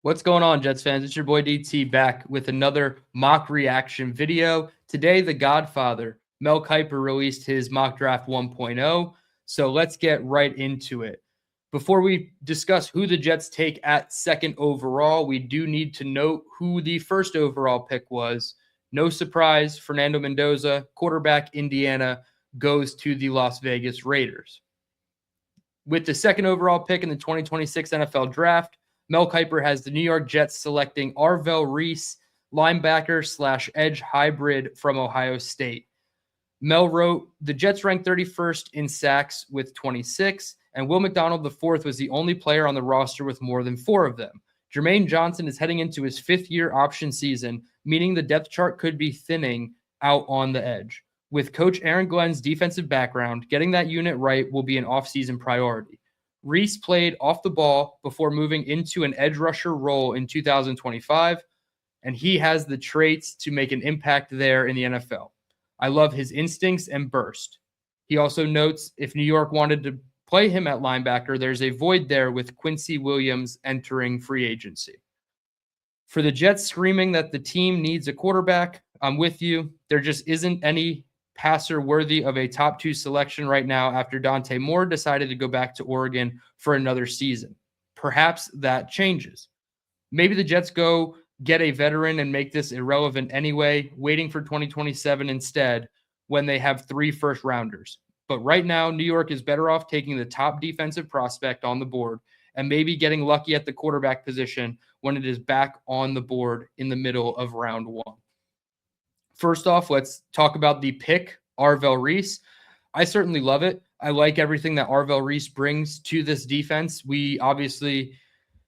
What's going on, Jets fans? It's your boy DT back with another mock reaction video. Today, the Godfather, Mel Kiper, released his mock draft 1.0. So let's get right into it. Before we discuss who the Jets take at second overall, we do need to note who the first overall pick was. No surprise, Fernando Mendoza, quarterback, Indiana, goes to the Las Vegas Raiders. With the second overall pick in the 2026 NFL Draft, Mel Kiper has the New York Jets selecting Arvell Reese, linebacker / edge hybrid from Ohio State. Mel wrote, the Jets ranked 31st in sacks with 26, and Will McDonald IV was the only player on the roster with more than 4 of them. Jermaine Johnson is heading into his 5th-year option season, meaning the depth chart could be thinning out on the edge. With Coach Aaron Glenn's defensive background, getting that unit right will be an offseason priority. Reese played off the ball before moving into an edge rusher role in 2025, and he has the traits to make an impact there in the NFL. I love his instincts and burst. He also notes if New York wanted to play him at linebacker, there's a void there with Quincy Williams entering free agency. For the Jets screaming that the team needs a quarterback, I'm with you. There just isn't any passer worthy of a top 2 selection right now after Dante Moore decided to go back to Oregon for another season. Perhaps that changes. Maybe the Jets go get a veteran and make this irrelevant anyway, waiting for 2027 instead when they have 3 first-rounders. But right now, New York is better off taking the top defensive prospect on the board and maybe getting lucky at the quarterback position when it is back on the board in the middle of round 1. First off, let's talk about the pick, Arvell Reese. I certainly love it. I like everything that Arvell Reese brings to this defense. We obviously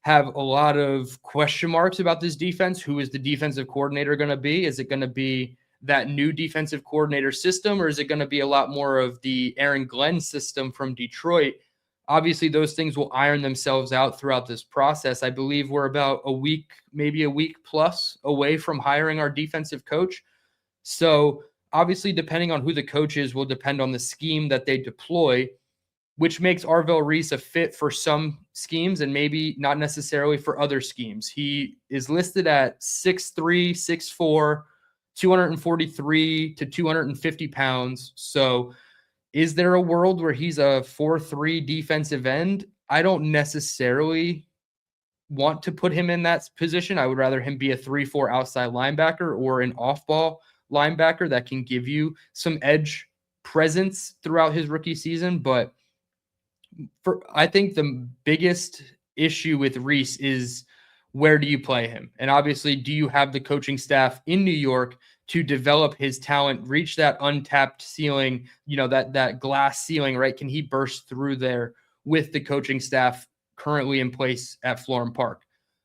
have a lot of question marks about this defense. Who is the defensive coordinator going to be? Is it going to be that new defensive coordinator system, or is it going to be a lot more of the Aaron Glenn system from Detroit? Obviously, those things will iron themselves out throughout this process. I believe we're about a week, maybe a week plus away from hiring our defensive coach. So obviously, depending on who the coach is will depend on the scheme that they deploy, which makes Arvell Reese a fit for some schemes and maybe not necessarily for other schemes. He is listed at 6'3", 6'4", 243 to 250 pounds. So is there a world where he's a 4-3 defensive end? I don't necessarily want to put him in that position. I would rather him be a 3-4 outside linebacker or an off-ball linebacker that can give you some edge presence throughout his rookie season. But I think the biggest issue with Reese is where do you play him? And obviously, do you have the coaching staff in New York to develop his talent, reach that untapped ceiling, that glass ceiling, right? Can he burst through there with the coaching staff currently in place at Florham Park?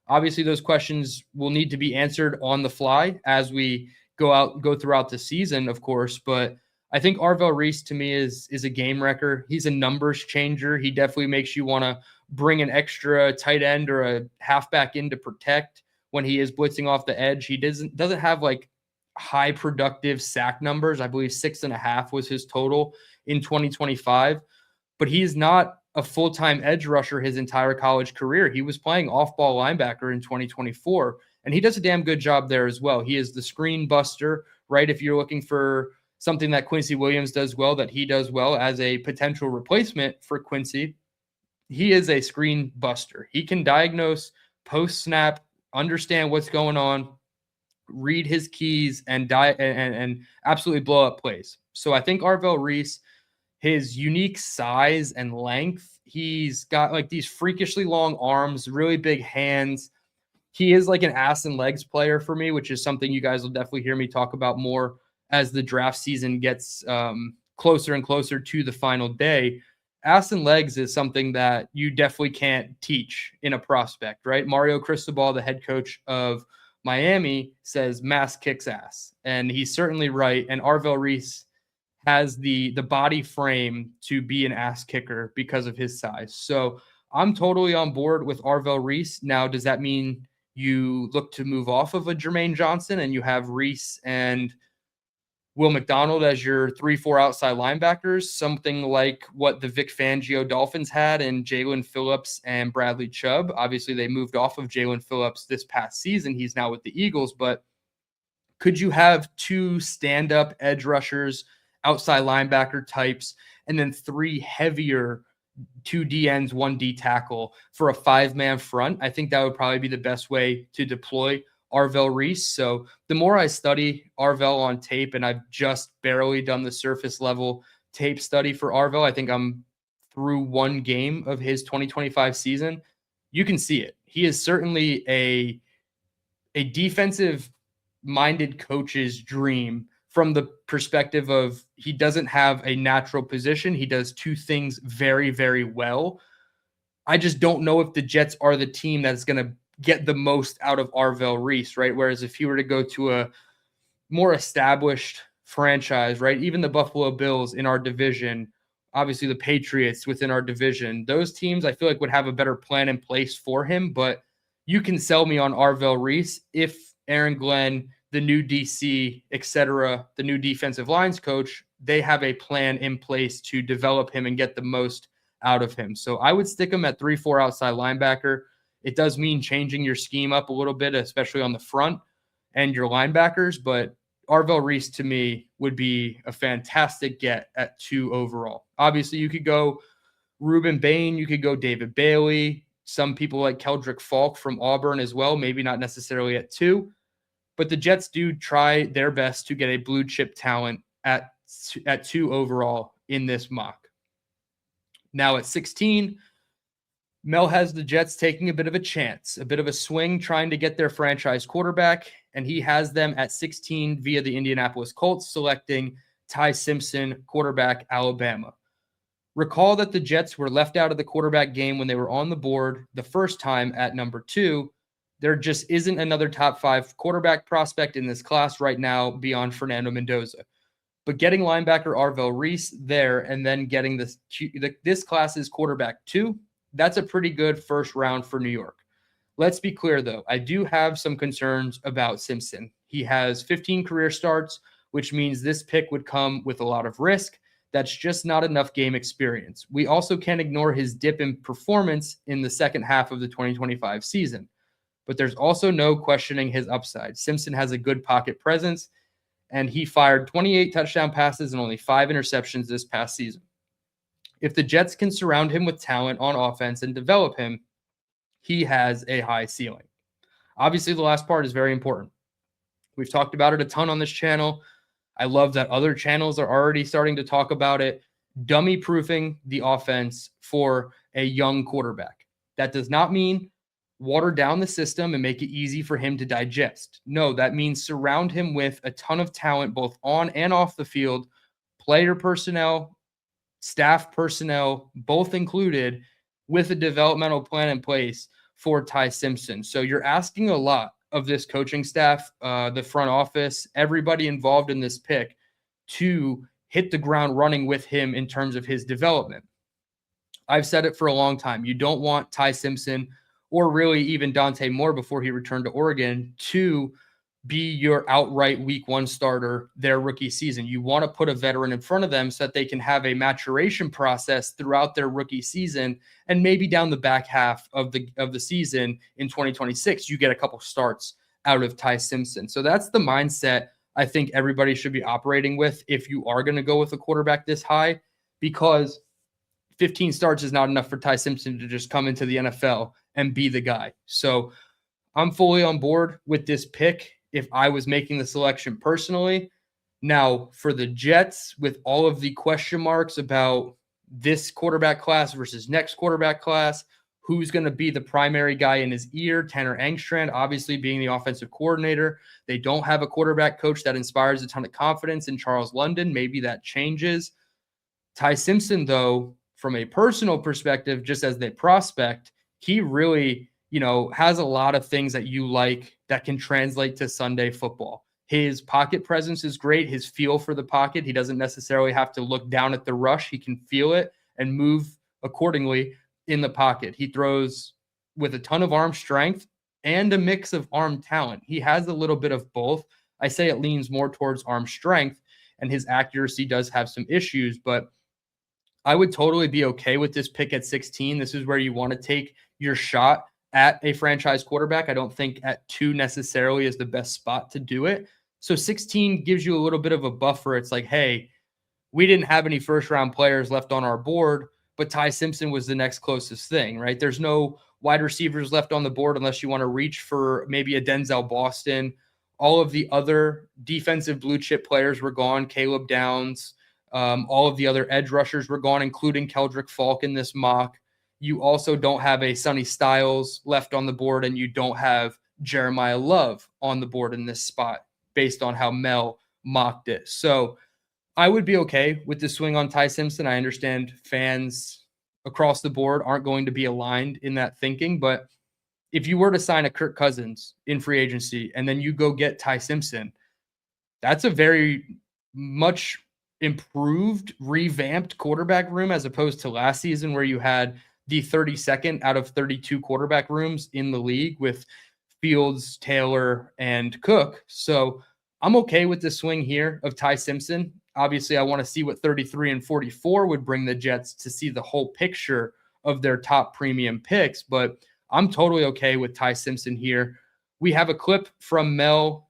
Obviously, those questions will need to be answered on the fly as we go throughout the season, of course, but I think Arvell Reese to me is a game wrecker. He's a numbers changer. He definitely makes you want to bring an extra tight end or a halfback in to protect when he is blitzing off the edge. He doesn't have like high productive sack numbers. I believe 6.5 was his total in 2025, but he is not a full-time edge rusher his entire college career. He was playing off-ball linebacker in 2024, and he does a damn good job there as well. He is the screen buster, right? If you're looking for something that Quincy Williams does well, that he does well as a potential replacement for Quincy, he is a screen buster. He can diagnose post-snap, understand what's going on, read his keys, and absolutely blow up plays. So I think Arvell Reese, his unique size and length, he's got like these freakishly long arms, really big hands. He is like an ass and legs player for me, which is something you guys will definitely hear me talk about more as the draft season gets closer and closer to the final day. Ass and legs is something that you definitely can't teach in a prospect, right? Mario Cristobal, the head coach of Miami, says mass kicks ass, and he's certainly right. And Arvell Reese has the body frame to be an ass kicker because of his size. So I'm totally on board with Arvell Reese. Now, does that mean you look to move off of a Jermaine Johnson and you have Reese and Will McDonald as your 3-4 outside linebackers, something like what the Vic Fangio Dolphins had in Jalen Phillips and Bradley Chubb. Obviously, they moved off of Jalen Phillips this past season. He's now with the Eagles, but could you have 2 stand-up edge rushers, outside linebacker types, and then 3 heavier 2 D ends, 1 D tackle for a 5-man front? I think that would probably be the best way to deploy Arvell Reese. So the more I study Arvell on tape, and I've just barely done the surface level tape study for Arvell, I think I'm through 1 game of his 2025 season. You can see it. He is certainly a defensive minded coach's dream from the perspective of he doesn't have a natural position. He does 2 things very, very well. I just don't know if the Jets are the team that's going to get the most out of Arvell Reese, right? Whereas if he were to go to a more established franchise, right? Even the Buffalo Bills in our division, obviously the Patriots within our division, those teams I feel like would have a better plan in place for him. But you can sell me on Arvell Reese if Aaron Glenn, the new DC, etc., the new defensive lines coach, they have a plan in place to develop him and get the most out of him. So I would stick him at 3-4 outside linebacker. It does mean changing your scheme up a little bit, especially on the front and your linebackers, but Arvell Reese to me would be a fantastic get at 2 overall. Obviously, you could go Reuben Bain, you could go David Bailey, some people like Keldrick Falk from Auburn as well, maybe not necessarily at 2, but the Jets do try their best to get a blue chip talent at 2 overall in this mock. Now at 16, Mel has the Jets taking a bit of a chance, a bit of a swing, trying to get their franchise quarterback, and he has them at 16 via the Indianapolis Colts, selecting Ty Simpson, quarterback, Alabama. Recall that the Jets were left out of the quarterback game when they were on the board the first time at number 2. There just isn't another top 5 quarterback prospect in this class right now beyond Fernando Mendoza. But getting linebacker Arvell Reese there and then getting this class's quarterback 2, that's a pretty good first round for New York. Let's be clear, though. I do have some concerns about Simpson. He has 15 career starts, which means this pick would come with a lot of risk. That's just not enough game experience. We also can't ignore his dip in performance in the second half of the 2025 season. But there's also no questioning his upside. Simpson has a good pocket presence, and he fired 28 touchdown passes and only 5 interceptions this past season. If the Jets can surround him with talent on offense and develop him, he has a high ceiling. Obviously, the last part is very important. We've talked about it a ton on this channel. I love that other channels are already starting to talk about it. Dummy-proofing the offense for a young quarterback. That does not mean water down the system and make it easy for him to digest. No, that means surround him with a ton of talent, both on and off the field, player personnel, staff personnel, both included, with a developmental plan in place for Ty Simpson. So you're asking a lot of this coaching staff, the front office, everybody involved in this pick to hit the ground running with him in terms of his development. I've said it for a long time. You don't want Ty Simpson or really even Dante Moore before he returned to Oregon to be your outright week 1 starter their rookie season. You want to put a veteran in front of them so that they can have a maturation process throughout their rookie season, and maybe down the back half of the season in 2026, you get a couple starts out of Ty Simpson. So that's the mindset I think everybody should be operating with if you are going to go with a quarterback this high, because 15 starts is not enough for Ty Simpson to just come into the NFL and be the guy. So I'm fully on board with this pick if I was making the selection personally. Now, for the Jets, with all of the question marks about this quarterback class versus next quarterback class, who's going to be the primary guy in his ear, Tanner Engstrand, obviously being the offensive coordinator. They don't have a quarterback coach that inspires a ton of confidence in Charles London. Maybe that changes. Ty Simpson, though, from a personal perspective, just as they prospect, he really has a lot of things that you like that can translate to Sunday football. His pocket presence is great. His feel for the pocket. He doesn't necessarily have to look down at the rush. He can feel it and move accordingly in the pocket. He throws with a ton of arm strength and a mix of arm talent. He has a little bit of both. I say it leans more towards arm strength and his accuracy does have some issues, but I would totally be okay with this pick at 16. This is where you want to take your shot at a franchise quarterback. I don't think at 2 necessarily is the best spot to do it. So 16 gives you a little bit of a buffer. It's like, hey, we didn't have any first round players left on our board, but Ty Simpson was the next closest thing, right? There's no wide receivers left on the board unless you want to reach for maybe a Denzel Boston. All of the other defensive blue chip players were gone. Caleb Downs, all of the other edge rushers were gone, including Keldrick Falk in this mock. You also don't have a Sonny Styles left on the board, and you don't have Jeremiah Love on the board in this spot based on how Mel mocked it. So I would be okay with the swing on Ty Simpson. I understand fans across the board aren't going to be aligned in that thinking, but if you were to sign a Kirk Cousins in free agency and then you go get Ty Simpson, that's a very much improved, revamped quarterback room as opposed to last season where you had the 32nd out of 32 quarterback rooms in the league with Fields, Taylor, and Cook. So I'm okay with the swing here of Ty Simpson. Obviously, I want to see what 33 and 44 would bring the Jets to see the whole picture of their top premium picks, but I'm totally okay with Ty Simpson here. We have a clip from Mel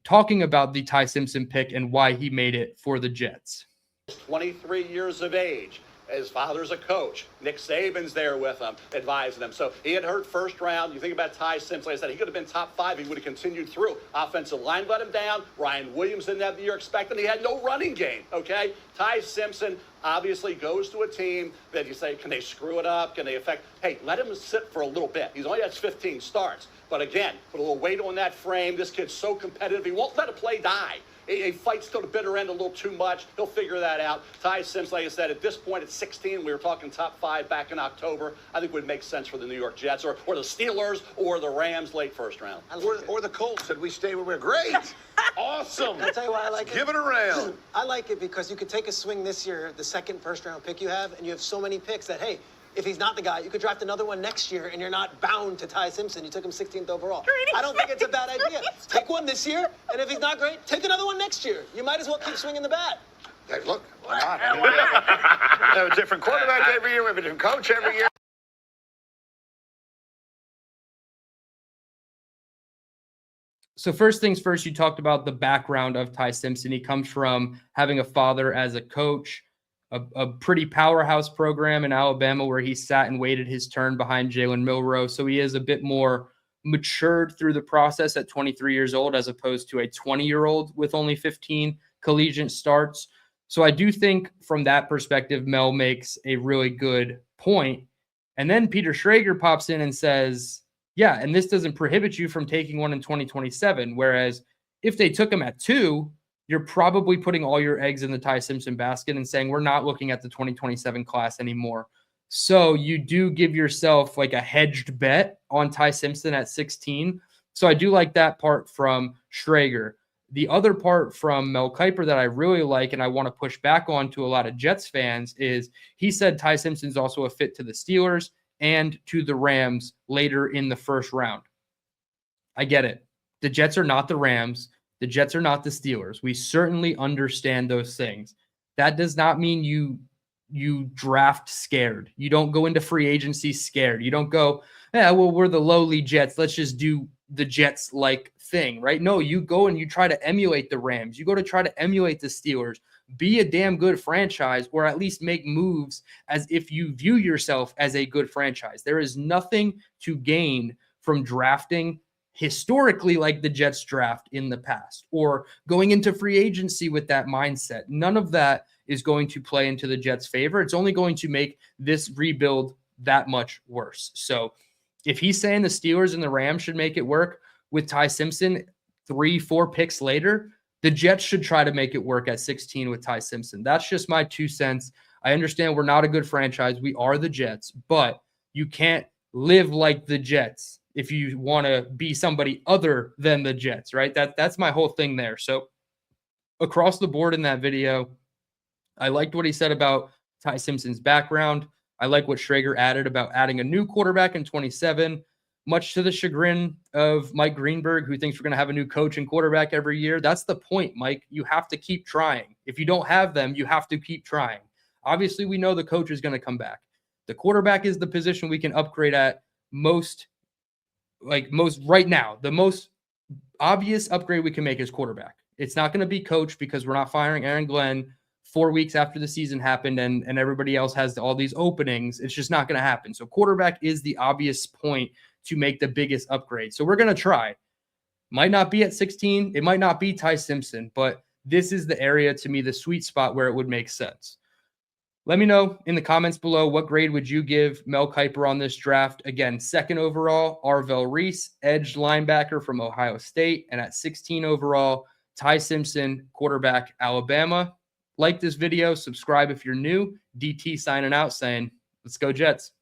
talking about the Ty Simpson pick and why he made it for the Jets. 23 years of age. His father's a coach. Nick Saban's there with him, advising him. So he had heard first round. You think about Ty Simpson. Like I said, he could have been top 5. He would have continued through. Offensive line let him down. Ryan Williams didn't have the year expected. He had no running game, okay? Ty Simpson obviously goes to a team that you say, can they screw it up? Can they affect? Hey, let him sit for a little bit. He's only has 15 starts. But again, put a little weight on that frame. This kid's so competitive. He won't let a play die. He fights to the bitter end a little too much. He'll figure that out. Ty Simpson, like I said, at this point at 16, we were talking top 5 back in October. I think would make sense for the New York Jets or the Steelers or the Rams late first round. Or the Colts. Said we stay where we're great. Awesome. I'll tell you why I like it. Give it around. I like it because you could take a swing this year, the second first round pick you have, and you have so many picks that, hey, if he's not the guy, you could draft another one next year, and you're not bound to Ty Simpson. You took him 16th overall. I don't think it's a bad idea. Take one this year, and if he's not great, take another one next year. You might as well keep swinging the bat. Hey, look, why not? I mean, we have a different quarterback every year. We have a different coach every year. So first things first, you talked about the background of Ty Simpson. He comes from having a father as a coach, a pretty powerhouse program in Alabama where he sat and waited his turn behind Jalen Milroe. So he is a bit more matured through the process at 23 years old as opposed to a 20-year-old with only 15 collegiate starts. So I do think from that perspective, Mel makes a really good point. And then Peter Schrager pops in and says, yeah, and this doesn't prohibit you from taking one in 2027. Whereas if they took him at 2, you're probably putting all your eggs in the Ty Simpson basket and saying, we're not looking at the 2027 class anymore. So you do give yourself like a hedged bet on Ty Simpson at 16. So I do like that part from Schrager. The other part from Mel Kiper that I really like and I want to push back on to a lot of Jets fans is he said Ty Simpson's also a fit to the Steelers and to the Rams later in the first round. I get it. The Jets are not the Rams. The Jets are not the Steelers. We certainly understand those things. That does not mean you draft scared. You don't go into free agency scared. You don't go, yeah, well, we're the lowly Jets. Let's just do the Jets-like thing, right? No, you go and you try to emulate the Rams. You go to try to emulate the Steelers. Be a damn good franchise or at least make moves as if you view yourself as a good franchise. There is nothing to gain from drafting historically like the Jets draft in the past or going into free agency with that mindset. None of that is going to play into the Jets' favor. It's only going to make this rebuild that much worse. So if he's saying the Steelers and the Rams should make it work with Ty Simpson 3-4 picks later, the Jets should try to make it work at 16 with Ty Simpson. That's just my 2 cents. I understand we're not a good franchise. We are the Jets, but you can't live like the Jets if you want to be somebody other than the Jets, right? That's my whole thing there. So across the board in that video, I liked what he said about Ty Simpson's background. I like what Schrager added about adding a new quarterback in 27. much to the chagrin of Mike Greenberg, who thinks we're going to have a new coach and quarterback every year. That's the point, Mike. You have to keep trying. If you don't have them, you have to keep trying. Obviously, we know the coach is going to come back. The quarterback is the position we can upgrade at most right now. The most obvious upgrade we can make is quarterback. It's not going to be coach because we're not firing Aaron Glenn 4 weeks after the season happened and everybody else has all these openings. It's just not going to happen. So quarterback is the obvious point to make the biggest upgrade. So we're going to try. Might not be at 16. It might not be Ty Simpson, but this is the area, to me, the sweet spot where it would make sense. Let me know in the comments below, what grade would you give Mel Kiper on this draft? Again, 2nd overall, Arvell Reese, edge linebacker from Ohio State. And at 16 overall, Ty Simpson, quarterback, Alabama. Like this video, subscribe if you're new. DT signing out saying, let's go Jets.